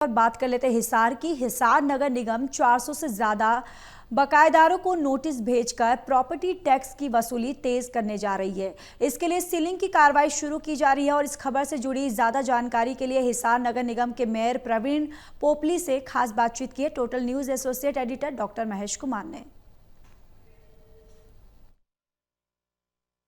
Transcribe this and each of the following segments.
और बात कर लेते हैं हिसार की। हिसार नगर निगम 400 से ज्यादा बकायेदारों को नोटिस भेजकर प्रॉपर्टी टैक्स की वसूली तेज करने जा रही है। इसके लिए सीलिंग की कार्रवाई शुरू की जा रही है और इस खबर से जुड़ी ज्यादा जानकारी के लिए हिसार नगर निगम के मेयर प्रवीण पोपली से खास बातचीत की है total news associate editor doctor Mahesh Kumar ने।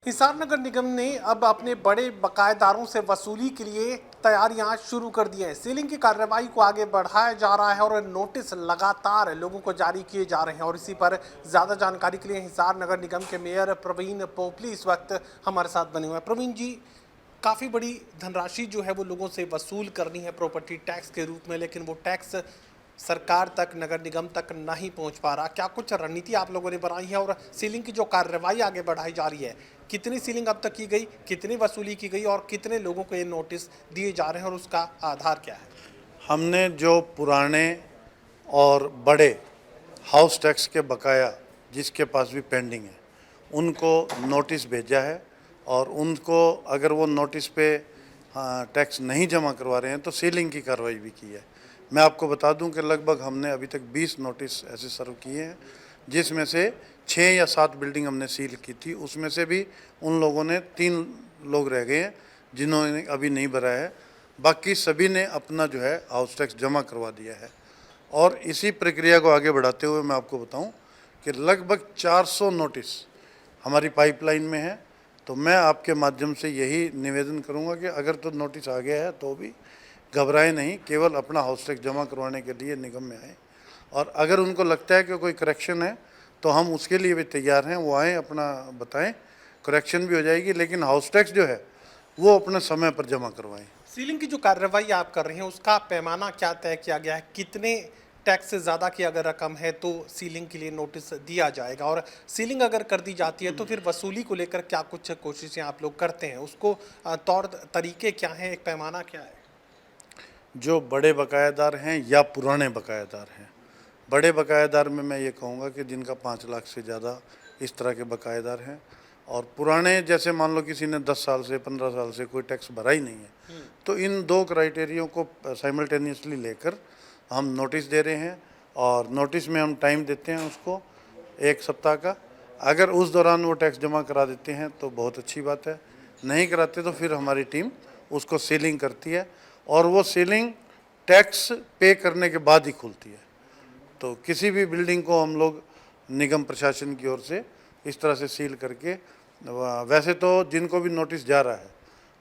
हिसार नगर निगम ने अब अपने बड़े बकायेदारों से वसूली के लिए तैयारियां शुरू कर दी हैं। सीलिंग की कार्रवाई को आगे बढ़ाया जा रहा है और नोटिस लगातार लोगों को जारी किए जा रहे हैं और इसी पर ज़्यादा जानकारी के लिए हिसार नगर निगम के मेयर प्रवीण पोपली इस वक्त हमारे साथ बने हुए हैं। प्रवीण जी, काफ़ी बड़ी धनराशि जो है वो लोगों से वसूल करनी है प्रॉपर्टी टैक्स के रूप में, लेकिन वो टैक्स सरकार तक, नगर निगम तक नहीं पहुंच पा रहा। क्या कुछ रणनीति आप लोगों ने बनाई है और सीलिंग की जो कार्रवाई आगे बढ़ाई जा रही है, कितनी सीलिंग अब तक की गई, कितनी वसूली की गई और कितने लोगों को ये नोटिस दिए जा रहे हैं और उसका आधार क्या है? हमने जो पुराने और बड़े हाउस टैक्स के बकाया जिसके पास भी पेंडिंग है उनको नोटिस भेजा है और उनको अगर वो नोटिस पे टैक्स नहीं जमा करवा रहे हैं तो सीलिंग की कार्रवाई भी की है। मैं आपको बता दूं कि लगभग हमने अभी तक 20 नोटिस ऐसे सर्व किए हैं, जिसमें से 6 या 7 बिल्डिंग हमने सील की थी। उसमें से भी उन लोगों ने 3 लोग रह गए हैं जिन्होंने अभी नहीं भरा है, बाकी सभी ने अपना जो है हाउस टैक्स जमा करवा दिया है। और इसी प्रक्रिया को आगे बढ़ाते हुए मैं आपको बताऊं कि लगभग 400 नोटिस हमारी पाइपलाइन में है। तो मैं आपके माध्यम से यही निवेदन करूंगा कि अगर तो नोटिस आ गया है तो भी घबराएं नहीं, केवल अपना हाउस टैक्स जमा करवाने के लिए निगम में आए और अगर उनको लगता है कि कोई करेक्शन है तो हम उसके लिए भी तैयार हैं। वो आएँ, अपना बताएं, करेक्शन भी हो जाएगी, लेकिन हाउस टैक्स जो है वो अपने समय पर जमा करवाएं। सीलिंग की जो कार्रवाई आप कर रहे हैं उसका पैमाना क्या तय किया गया है? कितने टैक्स से ज़्यादा की अगर रकम है तो सीलिंग के लिए नोटिस दिया जाएगा, और सीलिंग अगर कर दी जाती है तो फिर वसूली को लेकर क्या कुछ कोशिशें आप लोग करते हैं? उसको तौर तरीके क्या हैं, एक पैमाना क्या है? जो बड़े बकायादार हैं या पुराने बकायादार हैं, बड़े बकायादार में मैं ये कहूँगा कि जिनका 5 लाख से ज़्यादा इस तरह के बकायेदार हैं, और पुराने जैसे मान लो किसी ने 10 साल से 15 साल से कोई टैक्स भरा ही नहीं है, तो इन 2 क्राइटेरियो को साइमल्टेनियसली लेकर हम नोटिस दे रहे हैं। और नोटिस में हम टाइम देते हैं उसको 1 सप्ताह का। अगर उस दौरान वो टैक्स जमा करा देते हैं तो बहुत अच्छी बात है, नहीं कराते तो फिर हमारी टीम उसको सीलिंग करती है और वो सीलिंग टैक्स पे करने के बाद ही खुलती है। तो किसी भी बिल्डिंग को हम लोग निगम प्रशासन की ओर से इस तरह से सील करके, वैसे तो जिनको भी नोटिस जा रहा है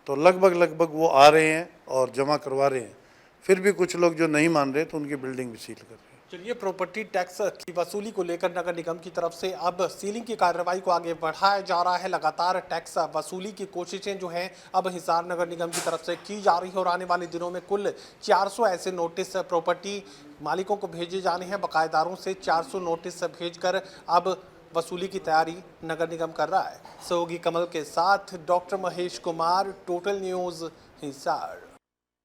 तो लगभग वो आ रहे हैं और जमा करवा रहे हैं, फिर भी कुछ लोग जो नहीं मान रहे तो उनकी बिल्डिंग भी सील कर रहे हैं। चलिए, प्रॉपर्टी टैक्स की वसूली को लेकर नगर निगम की तरफ से अब सीलिंग की कार्रवाई को आगे बढ़ाया जा रहा है। लगातार टैक्स वसूली की कोशिशें जो हैं अब हिसार नगर निगम की तरफ से की जा रही है और आने वाले दिनों में कुल 400 ऐसे नोटिस प्रॉपर्टी मालिकों को भेजे जाने हैं। बकायेदारों से 400 नोटिस भेजकर अब वसूली की तैयारी नगर निगम कर रहा है। सहयोगी कमल के साथ doctor Mahesh Kumar, total news, Hisar.